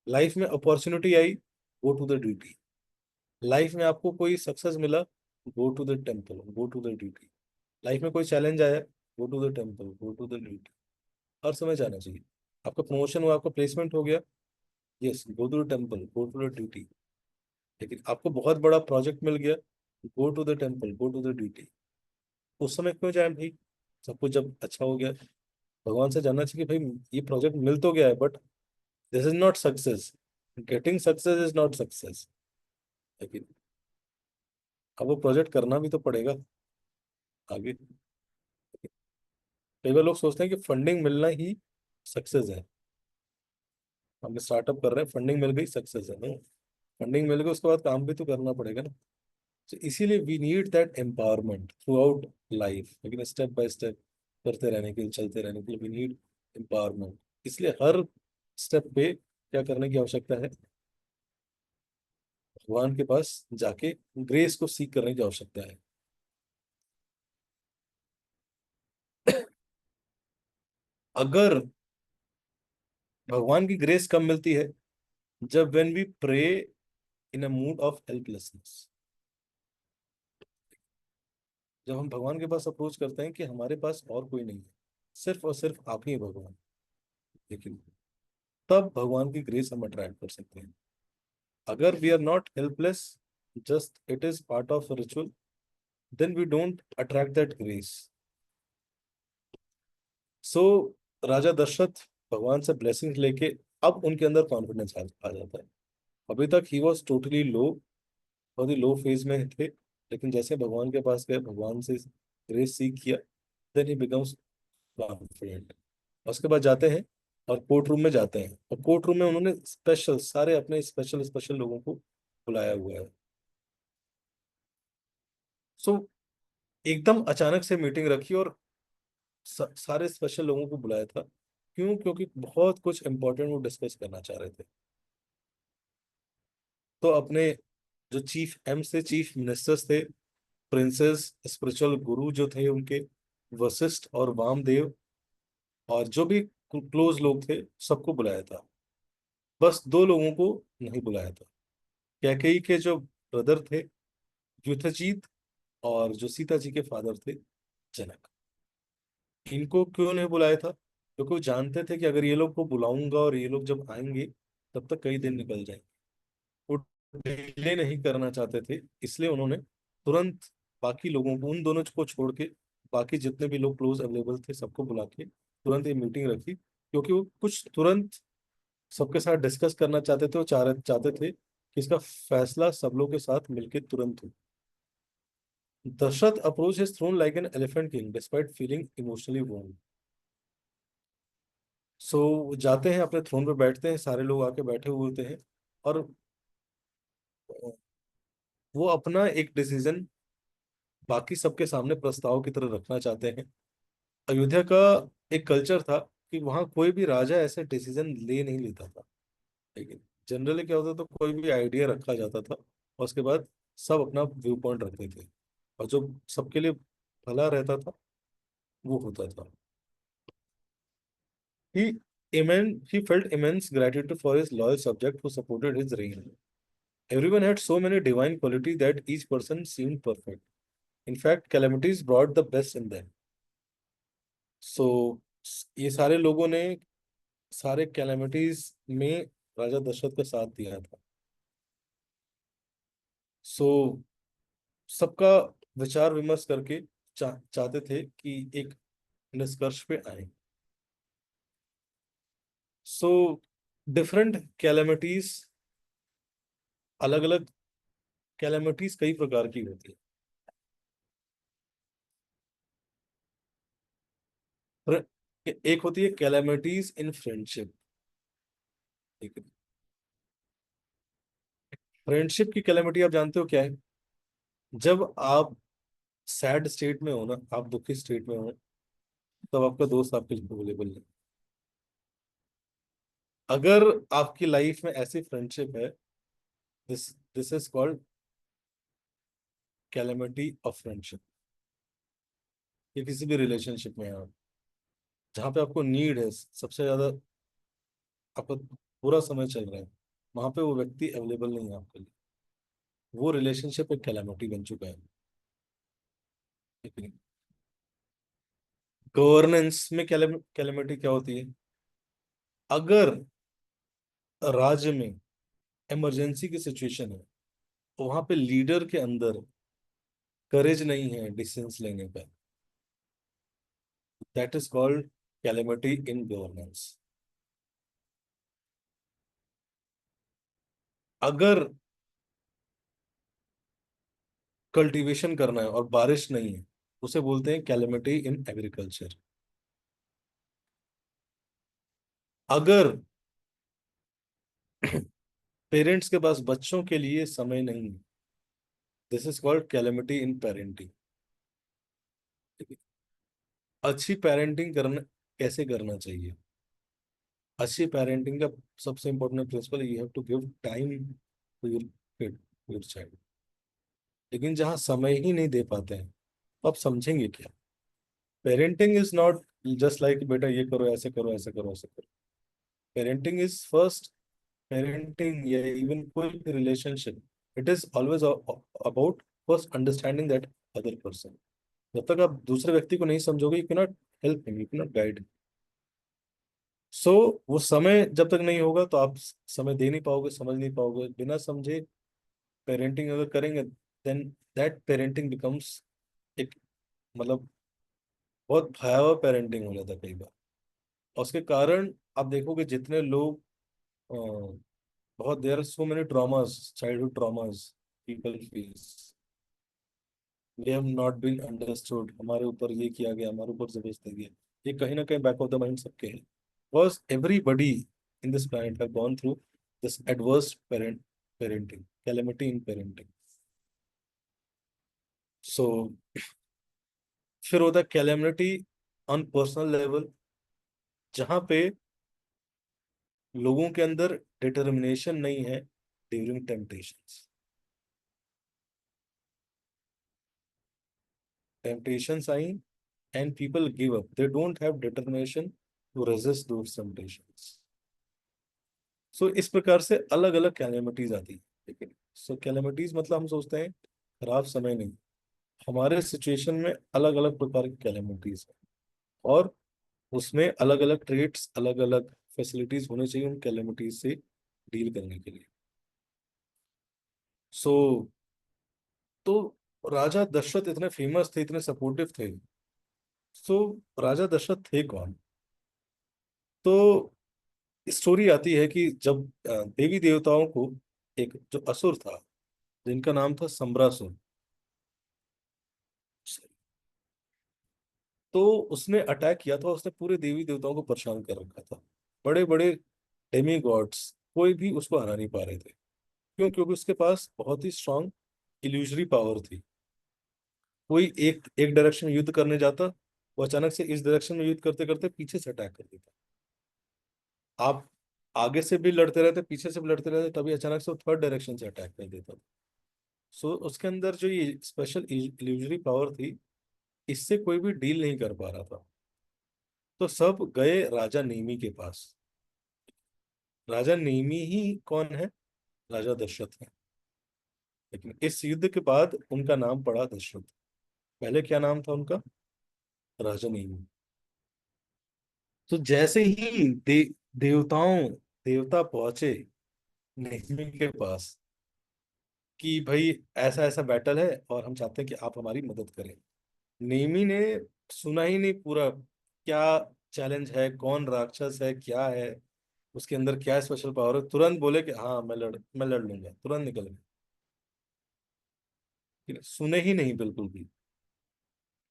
Life में अपॉर्चुनिटी आई, go to the duty. Life में आपको कोई success मिला, go to the temple, go to the duty. Life में कोई challenge आया, go to the temple, go to the duty. हर समय जाना चाहिए। आपका प्रमोशन हुआ, आपका प्लेसमेंट हो गया, yes, go to the temple, go to the duty. लेकिन आपको बहुत बड़ा प्रोजेक्ट मिल गया, go to the temple, go to the duty. उस समय क्यों जाए भाई, सब कुछ जब अच्छा हो गया। भगवान से जानना चाहिए कि भाई ये प्रोजेक्ट मिल तो गया है, but this is not success, getting success is not success. लेकिन अब वो प्रोजेक्ट करना भी तो पड़ेगा आगे। कई बार लोग सोचते हैं कि फंडिंग मिलना ही सक्सेस है। हम स्टार्टअप कर रहे हैं, फंडिंग मिल गई सक्सेस है, नहीं। फंडिंग मिल गई, उसके बाद काम भी तो करना पड़ेगा ना। तो इसीलिए we need that empowerment throughout life. लेकिन स्टेप बाय स्टेप करते रहने के लिए, चलते रहने के लिए वी नीड एम्पावरमेंट। इसलिए हर स्टेप पे क्या करने की आवश्यकता है, भगवान के पास जाके ग्रेस को सीख करने की आवश्यकता है। अगर भगवान की ग्रेस कब मिलती है, जब when we pray in a mood of helplessness. जब हम भगवान के पास अप्रोच करते हैं कि हमारे पास और कोई नहीं है, सिर्फ और सिर्फ आप ही है भगवान, लेकिन तब भगवान की ग्रेस हम अट्रैक्ट कर सकते हैं। अगर we are not helpless, just it is part of ritual, then we don't attract that grace. So राजा दशरथ भगवान से ब्लेसिंग लेके अब उनके अंदर कॉन्फिडेंस आ जाता है। अभी तक ही वॉज टोटली लो, बहुत ही लो फेज में थे। लेकिन जैसे भगवान के पास गए, भगवान से ग्रेस सीख किया, देन ही बिकम्स कॉन्फिडेंट। उसके बाद जाते हैं और कोर्ट रूम में जाते हैं, और कोर्ट रूम में उन्होंने स्पेशल सारे अपने स्पेशल स्पेशल लोगों को बुलाया हुआ है। सो एकदम अचानक से मीटिंग रखी और सारे स्पेशल लोगों को बुलाया था। क्यों? क्योंकि बहुत कुछ इंपॉर्टेंट वो डिस्कस करना चाह रहे थे। तो अपने जो चीफ मिनिस्टर्स थे, प्रिंसेस, स्पिरिचुअल गुरु जो थे उनके, वशिष्ठ और वामदेव, और जो भी क्लोज लोग थे, सबको बुलाया था। बस दो लोगों को नहीं बुलाया था। कैकेयी के जो ब्रदर थे, युद्धजीत, और जो सीता जी के फादर थे, जनक। इनको क्यों नहीं बुलाया था? क्योंकि वो जानते थे कि अगर ये लोग को बुलाऊंगा और ये लोग जब आएंगे, तब तक कई दिन निकल जाएंगे। वो डिले नहीं करना चाहते थे, इसलिए उन्होंने तुरंत बाकी लोगों को, उन दोनों को छोड़ के बाकी जितने भी लोग क्लोज अवेलेबल थे, सबको बुला के तुरंत ये मीटिंग रखी। क्योंकि वो कुछ तुरंत सबके साथ डिस्कस करना चाहते थे। वो चाहते थे कि इसका फैसला सब लोग के साथ मिलकर तुरंत हो। Dasharath approach his throne like an elephant king despite feeling emotionally worn. सो जाते हैं, अपने थ्रोन पे बैठते हैं, सारे लोग आके बैठे हुए होते हैं, और वो अपना एक डिसीजन बाकी सबके सामने प्रस्ताव की तरह रखना चाहते हैं। अयोध्या का एक कल्चर था कि वहां कोई भी राजा ऐसे डिसीजन ले नहीं लेता था। लेकिन जनरली क्या होता था, कोई भी आइडिया रखा जाता था और उसके बाद सब अपना व्यू पॉइंट रखते थे, और जो सबके लिए भला रहता था वो होता था। He he felt immense gratitude for his loyal subject who supported his reign. Everyone had so many divine qualities that each person seemed perfect. In fact, calamities brought the best in them. So ये सारे लोगों ने सारे calamities में राजा दशरथ का साथ दिया था। सो सबका विचार विमर्श करके चाहते थे कि एक निष्कर्ष पे आए। सो डिफरेंट कैलेमिटीज अलग अलग कैलेमिटीज कई प्रकार की होती है। पर एक होती है कैलेमिटीज इन फ्रेंडशिप। ठीक है। फ्रेंडशिप की कैलेमिटी आप जानते हो क्या है? जब आप सैड स्टेट में हो ना, आप दुखी स्टेट में हो, तब आपका दोस्त आपके लिए अवेलेबल नहीं। अगर आपकी लाइफ में ऐसी फ्रेंडशिप है, this this is called calamity of friendship. ये किसी भी रिलेशनशिप में है आप, जहाँ पे आपको नीड है सबसे ज्यादा, आपका पूरा समय चल रहा है, वहां पे वो व्यक्ति अवेलेबल नहीं है आपके लिए, वो रिलेशनशिप एक कैलेमिटी बन चुका है। ठीक है। गवर्नेंस में कैलेमिटी क्या होती है? अगर राज्य में इमरजेंसी की सिचुएशन है, तो वहां पे लीडर के अंदर करेज नहीं है डिसीजंस लेने का, that is called calamity in governance. अगर कल्टीवेशन करना है और बारिश नहीं है, उसे बोलते हैं कैलेमिटी इन एग्रीकल्चर। अगर पेरेंट्स के पास बच्चों के लिए समय नहीं है, this is called calamity in parenting. अच्छी पेरेंटिंग करना कैसे करना चाहिए? अच्छी पेरेंटिंग का सबसे important principle, you have to give time to your kid, your child. लेकिन जहाँ समय ही नहीं दे पाते हैं, तो आप समझेंगे क्या? Parenting is not just like बेटा ये करो, ऐसे करो, ऐसे करो, ऐसे करो। पेरेंटिंग इज फर्स्ट, पेरेंटिंग या इवन कोई भी relationship, it is always about first understanding that other person. जब तक आप दूसरे व्यक्ति को नहीं समझोगे, you cannot help him, you cannot guide. So वो समय जब तक नहीं होगा, तो आप समय दे नहीं पाओगे, समझ नहीं पाओगे। बिना समझे पेरेंटिंग अगर करेंगे, देन दैट पेरेंटिंग बिकम्स एक, मतलब बहुत भयावह पेरेंटिंग हो जाता है कई बार। और उसके कारण आप देखोगे जितने लोग बहुत, there are so many traumas, childhood traumas people face. We have not been understood, हमारे ऊपर ये किया गया, हमारे ऊपर जबरदस्ती किया। ये कहीं ना कहीं बैक ऑफ द माइंड सबके है, because everybody in this planet have gone through this adverse parenting, calamity in parenting. So फिर होता है कैलेमिटी ऑन पर्सनल लेवल, जहाँ पे लोगों के अंदर डिटर्मिनेशन नहीं है ड्यूरिंग टेम्पटेशंस। टेम्पटेशंस आई and people give up, they don't have determination to resist those temptations. So इस प्रकार से अलग अलग कैलेमिटीज आती है। ठीक है। सो कैलेमिटीज मतलब हम सोचते हैं खराब समय नहीं, हमारे सिचुएशन में अलग अलग प्रकार की कैलेमिटीज है, और उसमें अलग अलग ट्रेट्स, अलग अलग फैसिलिटीज होने चाहिए उन कैलेमिटीज से डील करने के लिए। सो तो राजा दशरथ इतने फेमस थे, इतने सपोर्टिव थे। सो राजा दशरथ थे कौन? तो स्टोरी आती है कि जब देवी देवताओं को एक जो असुर था, जिनका नाम था सम्रासुर, तो उसने अटैक किया था, उसने पूरे देवी देवताओं को परेशान कर रखा था। बड़े बड़े डेमी गॉड्स कोई भी उसको हरा नहीं पा रहे थे। क्यों? क्योंकि उसके पास बहुत ही स्ट्रांग इल्यूजरी पावर थी। कोई एक एक डायरेक्शन में युद्ध करने जाता, वो अचानक से इस डायरेक्शन में युद्ध करते करते पीछे से अटैक कर देता। आप आगे से भी लड़ते रहते, पीछे से भी लड़ते रहते, तभी अचानक से वो थर्ड डायरेक्शन से अटैक कर देता। सो उसके अंदर जो ये स्पेशल इल्यूजरी पावर थी, इससे कोई भी डील नहीं कर पा रहा था। तो सब गए राजा नेमी के पास। राजा नेमी ही कौन है? राजा दशरथ है। लेकिन इस युद्ध के बाद उनका नाम पड़ा दशरथ। पहले क्या नाम था उनका? राजा नेमी। तो जैसे ही देवता पहुंचे नेमी के पास कि भाई ऐसा ऐसा बैटल है और हम चाहते हैं कि आप हमारी मदद करें, नेमी ने सुना ही नहीं पूरा, क्या चैलेंज है, कौन राक्षस है, क्या है। उसके अंदर क्या स्पेशल पावर है, तुरंत बोले कि हाँ मैं लड़ लूंगा, तुरंत निकल गए। ठीक है? सुने ही नहीं बिल्कुल भी,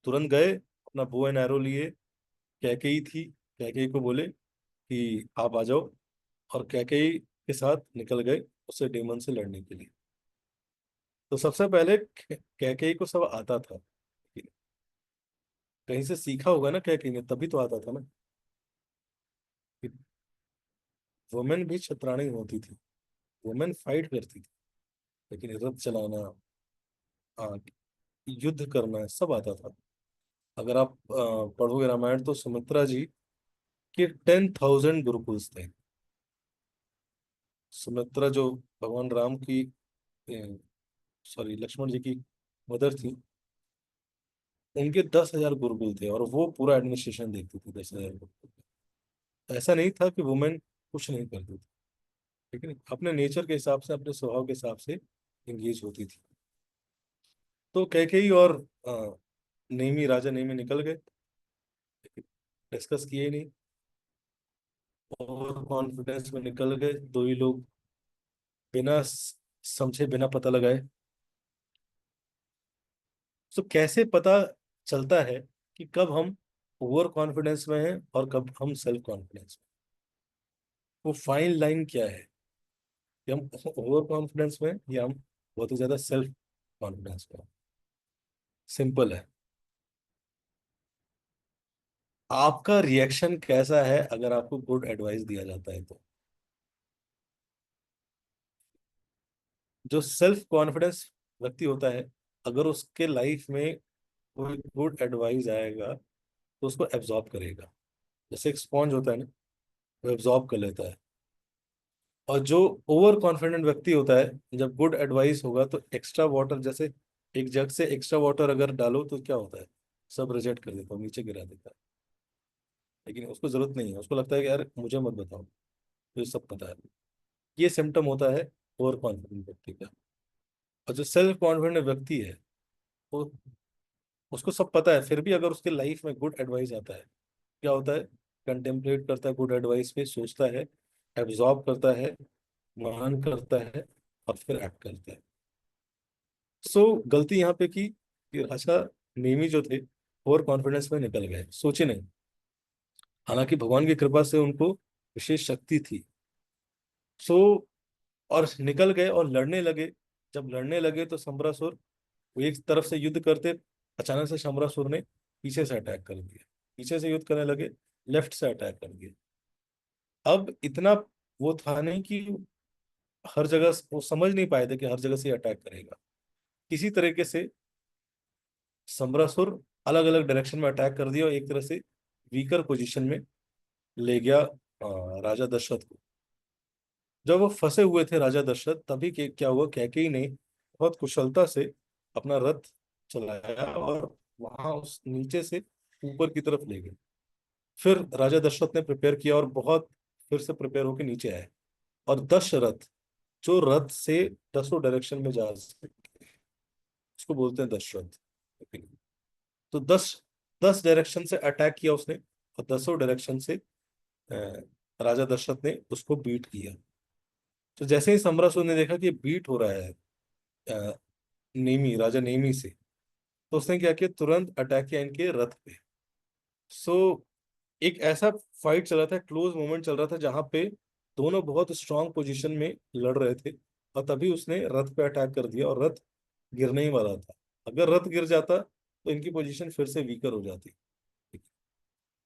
तुरंत गए, अपना बो एंड एरो लिए। कैकेयी थी, कैकेयी को बोले कि आप आ जाओ, और कैकेयी के साथ निकल गए उससे डेमन से लड़ने के लिए। तो सबसे पहले कैकेयी को सब आता था, कहीं से सीखा होगा ना कैकेयी ने, तभी तो आता था ना। वुमेन भी क्षत्राणी होती थी, वुमेन फाइट करती थी, लेकिन रथ चलाना, आ, युद्ध करना सब आता था। अगर आप पढ़ोगे रामायण तो सुमित्रा जी के 10,000 गुरुकुल्स थे। सुमित्रा जो भगवान राम की, सॉरी, लक्ष्मण जी की मदर थी, उनके 10,000 गुरुकुल थे, और वो पूरा एडमिनिस्ट्रेशन देखती थी 10,000 गुरुकुल। ऐसा नहीं था कि वुमेन कुछ नहीं करती थी, ठीक है, अपने नेचर के हिसाब से, अपने स्वभाव के हिसाब से एंगेज होती थी। तो कैकेयी और नेमी, राजा नेमी निकल गए, डिस्कस किए ही नहीं, और कॉन्फिडेंस में निकल गए दो ही लोग, बिना समझे, बिना पता लगाए। तो कैसे पता चलता है कि कब हम ओवर कॉन्फिडेंस में हैं और कब हम सेल्फ कॉन्फिडेंस में? वो फाइन लाइन क्या है कि हम ओवर कॉन्फिडेंस में हैं या हम बहुत ही ज्यादा सेल्फ कॉन्फिडेंस में हैं? सिंपल है। आपका रिएक्शन कैसा है अगर आपको गुड एडवाइस दिया जाता है तो? जो सेल्फ कॉन्फिडेंस व्यक्ति होता है, अगर उसके लाइफ में कोई गुड एडवाइस आएगा तो उसको एब्जॉर्ब करेगा। जैसे एक स्पॉन्ज होता है ना, वो एब्जॉर्ब कर लेता है। और जो ओवर कॉन्फिडेंट व्यक्ति होता है, जब गुड एडवाइस होगा तो एक्स्ट्रा वाटर, जैसे एक जग से एक्स्ट्रा वाटर अगर डालो तो क्या होता है, सब रिजेक्ट कर देता है, नीचे गिरा देता है। लेकिन उसको जरूरत नहीं है, उसको लगता है कि यार मुझे मत बताओ, मुझे सब पता है। ये सिम्टम होता है ओवर कॉन्फिडेंट व्यक्ति का। और जो सेल्फ कॉन्फिडेंट व्यक्ति है, वो, उसको सब पता है, फिर भी अगर उसके लाइफ में गुड एडवाइस आता है, क्या होता है, कंटेम्पलेट करता है गुड एडवाइस पे, सोचता है, एब्जॉर्ब करता है, मनन करता है, और फिर एक्ट करता है। सो गलती यहाँ पे की कि राजा नेमी जो थे ओवर कॉन्फिडेंस में निकल गए, सोचे नहीं। हालांकि भगवान की कृपा से उनको विशेष शक्ति थी। सो और निकल गए और लड़ने लगे। जब लड़ने लगे तो शंबरासुर, वो एक तरफ से युद्ध करते, अचानक से शंबरासुर ने पीछे से अटैक कर दिया, पीछे से युद्ध करने लगे, लेफ्ट से अटैक कर दिया। अब इतना वो था नहीं कि हर जगह, वो समझ नहीं पाए थे कि हर जगह से अटैक करेगा। किसी तरीके से समरासुर अलग अलग डायरेक्शन में अटैक कर दिया और एक तरह से वीकर पोजीशन में ले गया राजा दशरथ को। जब वो फंसे हुए थे राजा दशरथ, तभी क्या हुआ, कैकेयी ने बहुत कुशलता से अपना रथ चलाया और वहां उस नीचे से ऊपर की तरफ ले गए। फिर राजा दशरथ ने प्रिपेयर किया और बहुत फिर से प्रिपेयर होकर नीचे आए, और दशरथ, जो रथ से 10 डायरेक्शन में जा सके, उसको बोलते हैं दशरथ। तो 10 डायरेक्शन से अटैक किया उसने, और 10 डायरेक्शन से राजा दशरथ ने उसको बीट किया। तो जैसे ही सम्रासुर ने देखा कि बीट हो रहा है अ, नेमी, राजा नेमी से, तो उसने क्या किया, तुरंत अटैक किया इनके रथ पे। सो एक ऐसा फाइट चल रहा था, क्लोज मोमेंट चल रहा था, जहां पे दोनों बहुत स्ट्रांग पोजीशन में लड़ रहे थे, और तभी उसने रथ पे अटैक कर दिया, और रथ गिरने ही वाला था। अगर रथ गिर जाता तो इनकी पोजीशन फिर से वीकर हो जाती।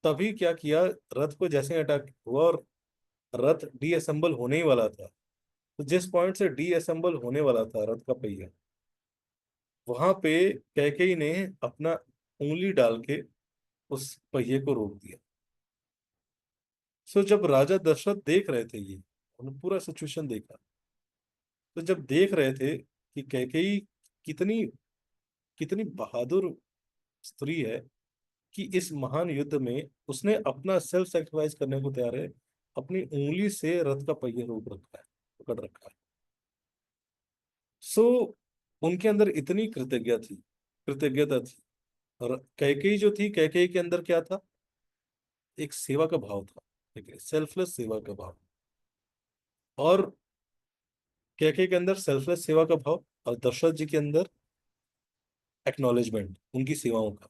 तभी क्या किया, रथ को जैसे अटैक हुआ और रथ डीअसेंबल होने ही वाला था, तो जिस पॉइंट से डीअसेंबल होने वाला था रथ का पहिया, वहां पे कैकेयी ने अपना उंगली डाल के उस पहिए को रोक दिया। सो जब राजा दशरथ देख रहे थे ये, उन्होंने पूरा सिचुएशन देखा, तो जब देख रहे थे कि कैकेयी कितनी कितनी बहादुर स्त्री है, कि इस महान युद्ध में उसने अपना सेल्फ सेक्रीफाइस करने को तैयार है, अपनी उंगली से रथ का पहिया रोक रखा है, पकड़ रखा है। सो उनके अंदर इतनी कृतज्ञता थी। और कैकेयी जो थी, कैकेयी के अंदर क्या था, एक सेवा का भाव था, ठीक है, सेल्फलेस सेवा का भाव। और कैके के अंदर सेल्फलेस सेवा का भाव, और दशरथ जी के अंदर एक्नॉलेजमेंट, उनकी सेवाओं का।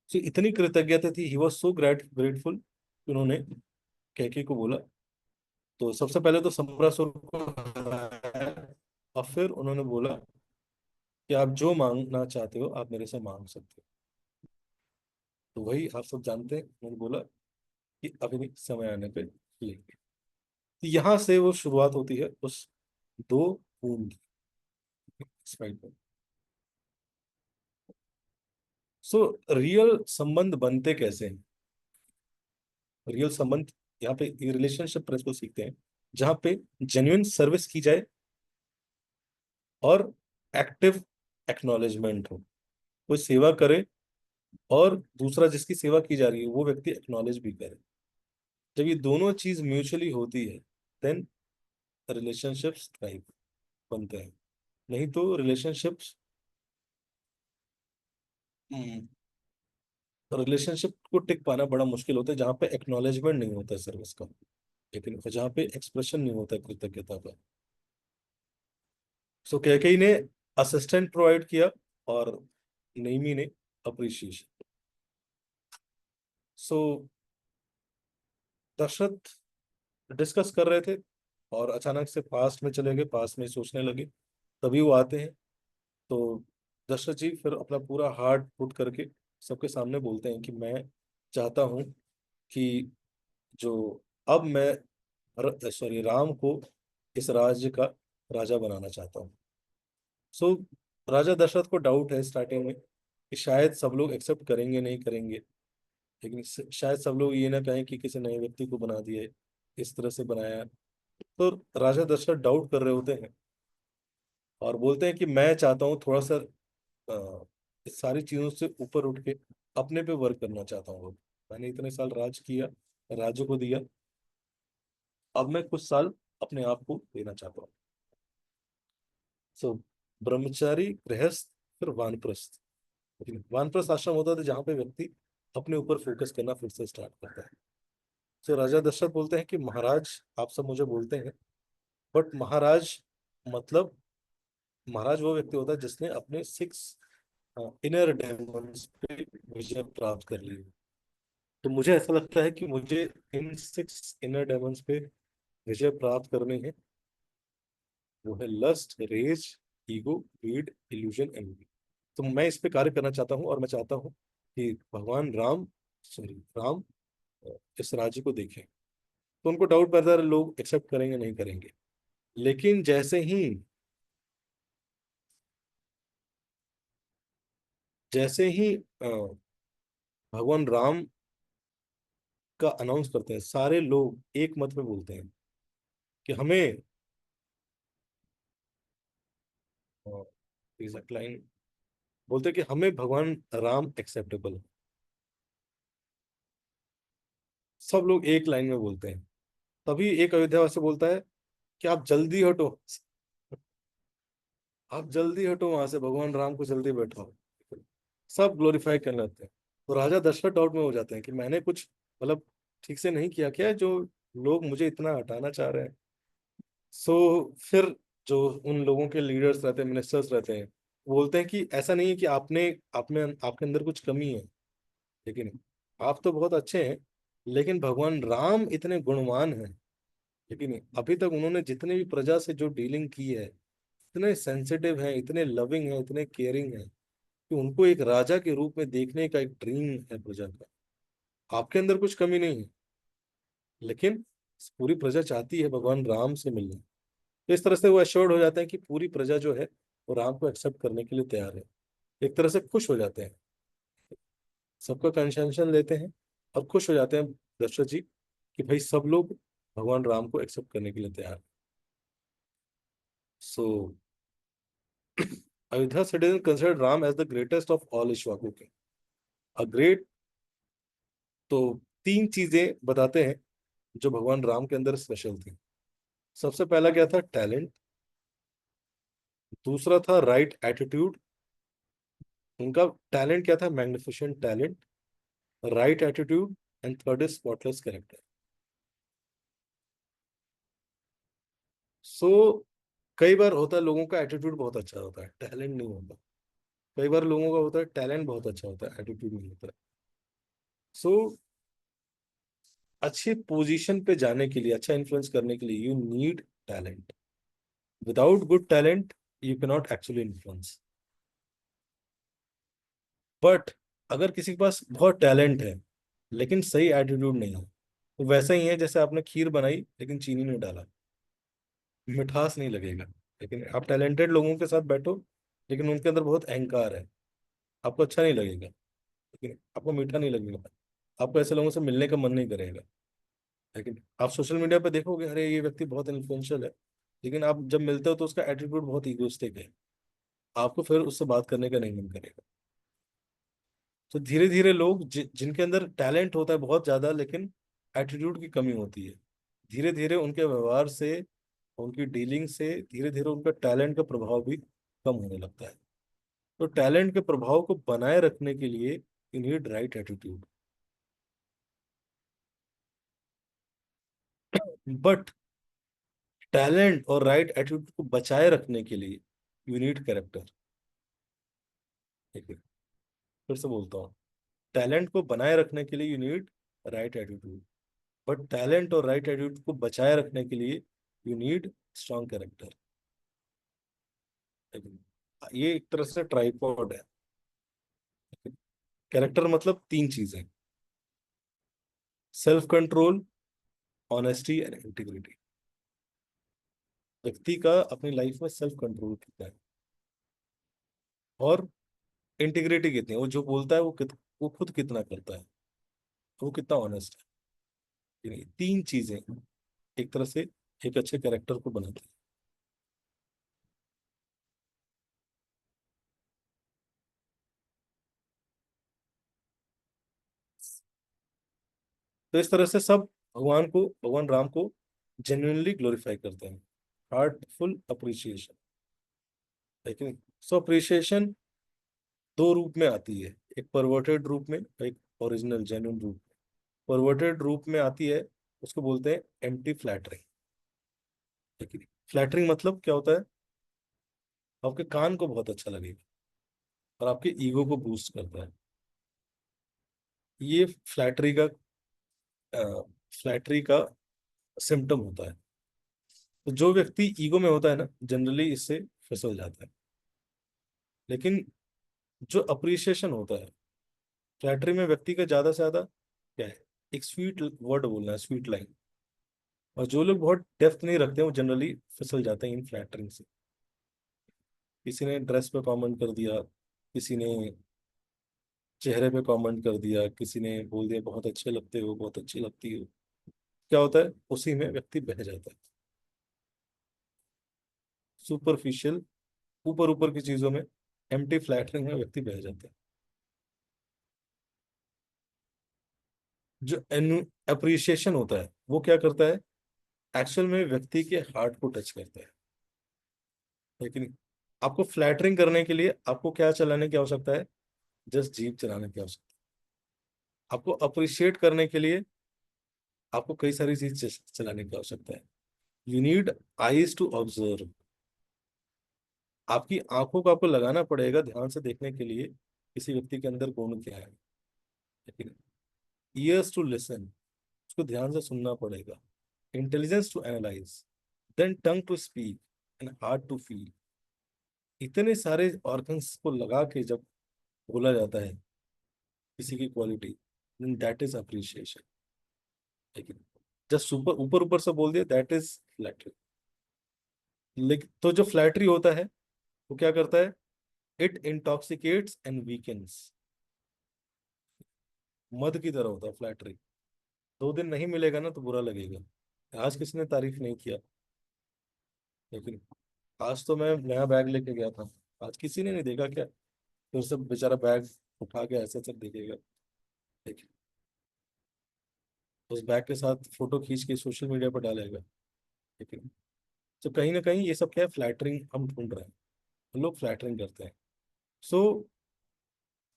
तो इतनी कृतज्ञता थी, ही वॉज सो ग्रेटफुल, उन्होंने कैके को बोला। तो सबसे पहले तो सम्रासुर को हराया, और फिर उन्होंने बोला कि आप जो मांगना चाहते हो आप मेरे से मांग सकते हो। तो वही आप सब जानते हैं, उन्होंने बोला कि अभी नहीं, समय आने पे लेंगे। तो यहाँ से वो शुरुआत होती है उस दो बूंद की स्पाइड में। सो रियल संबंध बनते कैसे हैं? रियल संबंध, यहाँ पे रिलेशनशिप प्रिंसिपल सीखते हैं, जहाँ पे जेन्युइन सर्विस की जाए और एक्टिव एक्नॉलेजमेंट हो। कोई सेवा करे और दूसरा जिसकी सेवा की जा रही है वो व्यक्ति एक्नॉलेज भी करे। जब ये दोनों चीज म्यूचुअली होती है, देन रिलेशनशिप्स थ्राइव, बनते हैं। नहीं तो रिलेशनशिप्स, रिलेशनशिप को टिक पाना बड़ा मुश्किल होता है जहाँ पे एक्नॉलेजमेंट नहीं होता है सर्विस का, लेकिन जहाँ पे एक्सप्रेशन नहीं होता है कृतज्ञता का। सो कैकेयी ने असिस्टेंट प्रोवाइड किया और नेमी ने अप्रिशिएशन। सो दशरथ डिस्कस कर रहे थे और अचानक से पास्ट में चले गए, पास्ट में सोचने लगे। तभी वो आते हैं। तो दशरथ जी फिर अपना पूरा हार्ट पुट करके सबके सामने बोलते हैं कि मैं चाहता हूँ कि जो अब मैं सॉरी राम को इस राज्य का राजा बनाना चाहता हूँ। सो राजा दशरथ को डाउट है स्टार्टिंग में कि शायद सब लोग एक्सेप्ट करेंगे नहीं करेंगे, लेकिन शायद सब लोग ये ना कहें कि किसी नए व्यक्ति को बना दिए, इस तरह से बनाया। तो राजा दशरथ डाउट कर रहे होते हैं और बोलते हैं कि मैं चाहता हूँ थोड़ा सा इस सारी चीजों से ऊपर उठ के अपने पे वर्क करना चाहता हूँ। मैंने इतने साल राज किया, राज्य को दिया, अब मैं कुछ साल अपने आप को देना चाहता हूँ। सो ब्रह्मचारी, गृहस्थ, फिर वानप्रस्थ। लेकिन वानप्रस्थ आश्रम होता था जहाँ पे व्यक्ति अपने ऊपर फोकस करना फिर से स्टार्ट करता है। तो राजा दशरथ बोलते हैं कि महाराज, आप सब मुझे बोलते हैं, बट महाराज मतलब, महाराज वो व्यक्ति होता है जिसने अपने 6 इनर डेमन्स पे विजय प्राप्त कर ली। तो मुझे ऐसा लगता है कि मुझे इन 6 इनर डेमन्स पे विजय प्राप्त करनी है। वो है lust, rage, ego, greed, illusion, envy. तो मैं इस पे कार्य करना चाहता हूँ और मैं चाहता हूँ कि भगवान राम, सॉरी राम, इस राज्य को देखें। तो उनको डाउट पैदा है, लोग एक्सेप्ट करेंगे नहीं करेंगे। लेकिन जैसे ही भगवान राम का अनाउंस करते हैं, सारे लोग एक मत में बोलते हैं कि हमें, एग्जैक्ट लाइन बोलते हैं कि हमें भगवान राम एक्सेप्टेबल है। सब लोग एक लाइन में बोलते हैं। तभी एक अयोध्यावासी बोलता है कि आप जल्दी हटो, आप जल्दी हटो वहां से, भगवान राम को जल्दी बैठाओ। सब ग्लोरीफाई करने लगते हैं। तो राजा दशरथ डाउट में हो जाते हैं कि मैंने कुछ मतलब ठीक से नहीं किया क्या, जो लोग मुझे इतना हटाना चाह रहे हैं। सो फिर जो उन लोगों के लीडर्स रहते हैं, मिनिस्टर्स रहते हैं, बोलते हैं कि ऐसा नहीं है कि आपने आपने आपके अंदर कुछ कमी है, लेकिन आप तो बहुत अच्छे हैं, लेकिन भगवान राम इतने गुणवान हैं। लेकिन अभी तक उन्होंने जितने भी प्रजा से जो डीलिंग की है, इतने सेंसिटिव हैं, इतने लविंग हैं, इतने केयरिंग हैं, कि उनको एक राजा के रूप में देखने का एक ड्रीम है प्रजा का। आपके अंदर कुछ कमी नहीं है, लेकिन पूरी प्रजा चाहती है भगवान राम से मिलना। तो इस तरह से वो एश्योर्ड हो जाते हैं कि पूरी प्रजा जो है वो राम को एक्सेप्ट करने के लिए तैयार है। एक तरह से खुश हो जाते हैं, सबका कंसेंशन लेते हैं और खुश हो जाते हैं दशरथ जी कि भाई सब लोग भगवान राम को एक्सेप्ट करने के लिए तैयार हैं। So Ayodhya citizen consider Ram as the greatest of all Ikshvaku king. A great, तो 3 चीजें बताते हैं जो भगवान राम के अंदर स्पेशल थी। सबसे पहला क्या था? टैलेंट। दूसरा था राइट एटीट्यूड। उनका टैलेंट क्या था? Magnificent talent, right attitude, and third is spotless character. So कई बार होता है लोगों का एटीट्यूड बहुत अच्छा होता है, टैलेंट नहीं होता। कई बार लोगों का होता है टैलेंट बहुत अच्छा होता है, एटीट्यूड नहीं होता है। सो अच्छी पोजीशन पे जाने के लिए, अच्छा इन्फ्लुएंस करने के लिए, you need talent. Without good talent you can not actually influence. But अगर किसी के पास बहुत टैलेंट है लेकिन सही एटीट्यूड नहीं है, तो वैसा ही है जैसे आपने खीर बनाई लेकिन चीनी नहीं डाला, मिठास नहीं लगेगा। लेकिन आप टैलेंटेड लोगों के साथ बैठो लेकिन उनके अंदर बहुत अहंकार है, आपको अच्छा नहीं लगेगा, लेकिन आपको मीठा नहीं लगेगा, आपको ऐसे लोगों से मिलने का मन नहीं करेगा। लेकिन आप सोशल मीडिया पे देखोगे अरे ये व्यक्ति बहुत इन्फ्लुएंशियल है, लेकिन आप जब मिलते हो तो उसका एटीट्यूड बहुत ईगोइस्टिक है, आपको फिर उससे बात करने का नहीं मन करेगा। तो धीरे धीरे लोग जिनके अंदर टैलेंट होता है बहुत ज्यादा लेकिन एटीट्यूड की कमी होती है, धीरे धीरे उनके व्यवहार से, उनकी डीलिंग से धीरे धीरे उनका टैलेंट का प्रभाव भी कम होने लगता है। तो टैलेंट के प्रभाव को बनाए रखने के लिए you need right attitude. But talent और राइट एटीट्यूड को बचाए रखने के लिए यू नीड कैरेक्टर। ठीक है, फिर से बोलता हूँ, टैलेंट को बनाए रखने के लिए you need right attitude, but talent और राइट एटीट्यूड को बचाए रखने के लिए यू नीड स्ट्रॉन्ग कैरेक्टर। ये एक तरह से ट्राइपॉड है। कैरेक्टर मतलब तीन चीजें: self control, honesty and integrity. व्यक्ति का अपनी लाइफ में सेल्फ कंट्रोल कितना है और इंटीग्रिटी कितनी है, वो जो बोलता है वो खुद कितना करता है, वो कितना ऑनेस्ट है। ये तीन चीजें एक तरह से एक अच्छे कैरेक्टर को बनाती है। तो इस तरह से सब भगवान राम को जेन्युइनली ग्लोरीफाई करते हैं। हार्टफुल अप्रिसिएशन, लेकिन सो अप्रिसिएशन दो रूप में आती है, एक परवर्टेड रूप में, एक ओरिजिनल जेन्युइन रूप में। परवर्टेड रूप में आती है, उसको बोलते हैं एम्प्टी फ्लैटरिंग। लेकिन फ्लैटरिंग मतलब क्या होता है, आपके कान को बहुत अच्छा लगेगा और आपके ईगो को बूस्ट करता है। ये फ्लैटरी का सिम्टम होता है। तो जो व्यक्ति ईगो में होता है ना, जनरली इससे फिसल जाता है। लेकिन जो अप्रिसिएशन होता है, फ्लैटरी में व्यक्ति का ज्यादा से ज्यादा क्या है, एक स्वीट वर्ड बोलना है, स्वीट लाइन। और जो लोग बहुत डेप्थ नहीं रखते हैं वो जनरली फिसल जाते हैं इन फ्लैटरिंग से। किसी ने ड्रेस पे कमेंट कर दिया, किसी ने चेहरे पे कमेंट कर दिया, किसी ने बोल दिया बहुत अच्छे लगते हो, बहुत अच्छी लगती हो। क्या होता है, उसी में व्यक्ति बह जाता है। सुपरफिशियल, ऊपर ऊपर की चीजों में, एम्प्टी फ्लैटरिंग में व्यक्ति बह जाता है। जो अप्रिसिएशन होता है वो क्या करता है, एक्चुअल में व्यक्ति के हार्ट को टच करता है। लेकिन आपको फ्लैटरिंग करने के लिए आपको क्या चलाने की आवश्यकता है, जस्ट जीभ चलाने की आवश्यकता है। आपको अप्रिशिएट करने के लिए आपको कई सारी चीज चलाने की आवश्यकता है। You need eyes to observe. आपकी आंखों को आपको लगाना पड़ेगा ध्यान से देखने के लिए किसी व्यक्ति के अंदर गुण क्या है। लेकिन ईयर्स टू लिसन, उसको ध्यान से सुनना पड़ेगा। Intelligence to analyse, then tongue to speak and heart to feel. इतने सारे ऑर्गन्स को लगा के जब बोला जाता है किसी की quality, then that is appreciation. लेकिन जस्ट ऊपर ऊपर ऊपर से बोल दिया, दैट इज फ्लैटरी। लेकिन तो जो फ्लैटरी होता है वो क्या करता है, इट इंटॉक्सिकेट्स एंड वीकेंस। मद की तरह होता है फ्लैटरी। 2 दिन नहीं मिलेगा ना तो बुरा लगेगा, आज किसी ने तारीफ नहीं किया, लेकिन आज तो मैं नया बैग लेके गया था, आज किसी ने नहीं देखा क्या, फिर सब बेचारा बैग उठा के ऐसे सब देखेगा। लेकिन उस बैग के साथ फोटो खींच के सोशल मीडिया पर डालेगा। लेकिन तो कहीं ना कहीं ये सब क्या है, फ्लैटरिंग हम ढूंढ रहे हैं, लोग फ्लैटरिंग करते हैं। सो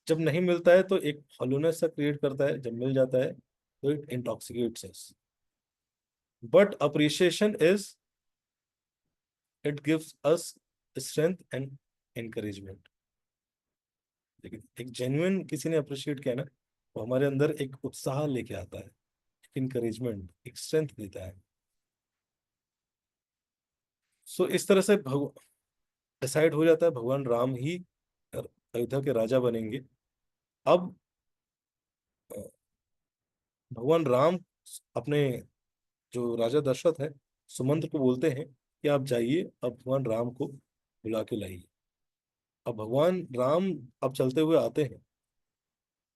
जब नहीं मिलता है तो एक हॉलोनेस सा क्रिएट करता है, जब मिल जाता है तो it intoxicates us. But appreciation is it gives us strength and encouragement. लेकिन एक जेन्युइन किसी ने अप्रिशिएट किया ना, वो हमारे अंदर एक उत्साह लेके आता है, एक इंकरेजमेंट, एक स्ट्रेंथ देता है। सो इस तरह से डिसाइड हो जाता है भगवान राम ही अयोध्या के राजा बनेंगे। अब अ, भगवान राम अपने जो राजा दशरथ है, सुमंत्र को बोलते हैं कि आप जाइए, अब भगवान राम को बुला के लाइए। अब भगवान राम अब चलते हुए आते हैं,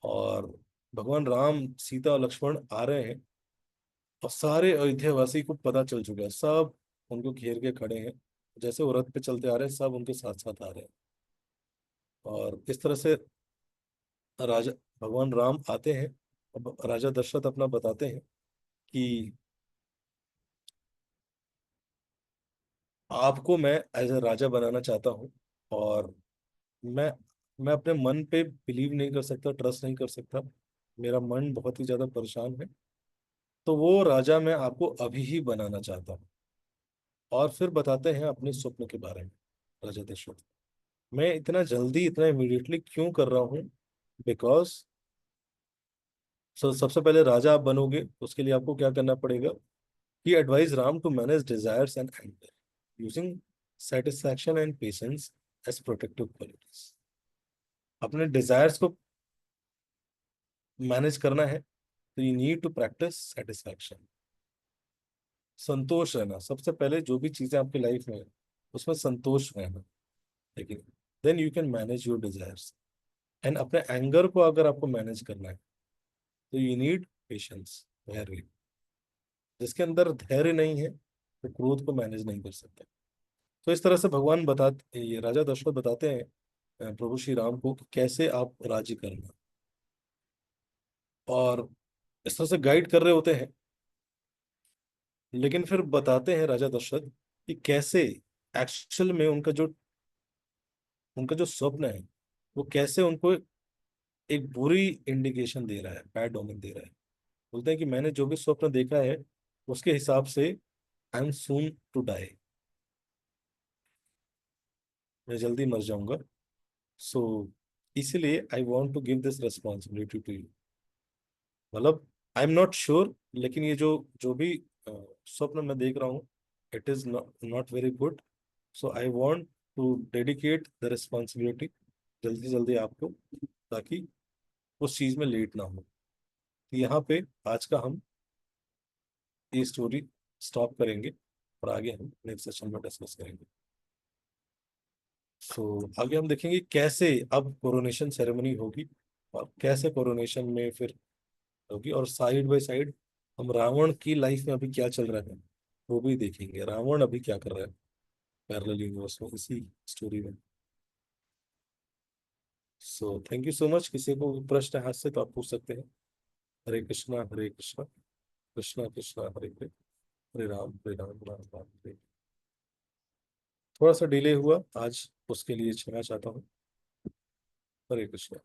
और भगवान राम, सीता और लक्ष्मण आ रहे हैं, और सारे अयोध्यावासी को पता चल चुका है, सब उनको घेर के खड़े हैं। जैसे वो रथ पे चलते आ रहे हैं, सब उनके साथ साथ आ रहे हैं। और इस तरह से राजा भगवान राम आते हैं। अब राजा दशरथ अपना बताते हैं कि आपको मैं एज ए राजा बनाना चाहता हूँ, और मैं मैं अपने मन पे बिलीव नहीं कर सकता, ट्रस्ट नहीं कर सकता, मेरा मन बहुत ही ज्यादा परेशान है। तो वो राजा मैं आपको अभी ही बनाना चाहता हूँ। और फिर बताते हैं अपने स्वप्न के बारे में राजा दशरथ। मैं इतना जल्दी, इतना इमीडिएटली क्यों कर रहा हूँ? बिकॉज सबसे पहले राजा आप बनोगे, उसके लिए आपको क्या करना पड़ेगा? He advise Ram to manage desires and anger using satisfaction and patience as protective qualities. अपने डिजायर्स को मैनेज करना है, तो you need to practice satisfaction. संतोष रहना सबसे पहले, जो भी चीजें आपकी लाइफ में है, उसमें संतोष रहना। लेकिन then you can manage your desires. And अपने एंगर को अगर आपको मैनेज करना है, तो यू नीड पेशेंस, धैर्य। जिसके अंदर धैर्य नहीं है, वो क्रोध को मैनेज नहीं कर सकता। तो इस तरह से भगवान बताते, ये राजा दशरथ बताते हैं प्रभु श्री राम को कि कैसे आप राज्य करना, और इस तरह से गाइड कर रहे होते हैं। लेकिन फिर बताते हैं राजा दशरथ कि कैसे एक्चुअल में उनका जो स्वप्न है, वो कैसे उनको एक बुरी इंडिकेशन दे रहा है, बैड ओमेन दे रहा है। बोलते हैं कि मैंने जो भी स्वप्न देखा है, उसके हिसाब से I am soon to die, मैं जल्दी मर जाऊंगा। सो इसीलिए I want to give this responsibility to you. मतलब आई एम नॉट श्योर, लेकिन ये जो जो भी स्वप्न मैं देख रहा हूँ, it is not very good. So I want to dedicate the responsibility जल्दी जल्दी आपको, ताकि उस चीज में लेट ना हो। तो यहाँ पे आज का हम ये स्टोरी स्टॉप करेंगे, और आगे हम नेक्स्ट सेशन में डिस्कस करेंगे। सो आगे हम देखेंगे कैसे अब कोरोनेशन सेरेमनी होगी, और कैसे कोरोनेशन में फिर होगी, और साइड बाय साइड हम रावण की लाइफ में अभी क्या चल रहा है वो भी देखेंगे, रावण अभी क्या कर रहा है पैरेलल यूनिवर्स में, इसी स्टोरी में। So thank you so much. किसी को प्रश्न है हाथ से तो आप पूछ सकते हैं। हरे कृष्णा हरे कृष्णा, कृष्णा कृष्णा हरे हरे, हरे राम राम राम हरे। थोड़ा सा डिले हुआ आज, उसके लिए क्षमा चाहता हूँ। हरे कृष्णा।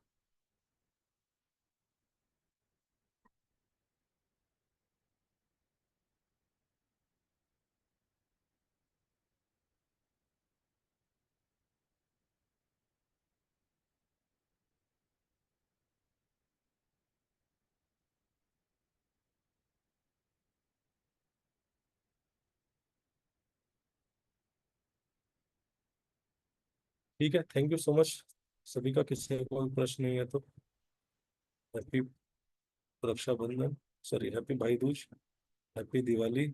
ठीक है, थैंक यू सो मच सभी का। किसी को कोई प्रश्न नहीं है तो हैप्पी रक्षाबंधन, सॉरी हैप्पी भाई दूज, हैप्पी दिवाली,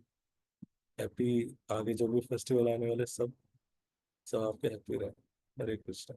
हैप्पी आगे जो भी फेस्टिवल आने वाले सब, सब आपके हैप्पी रहे। हरे कृष्णा।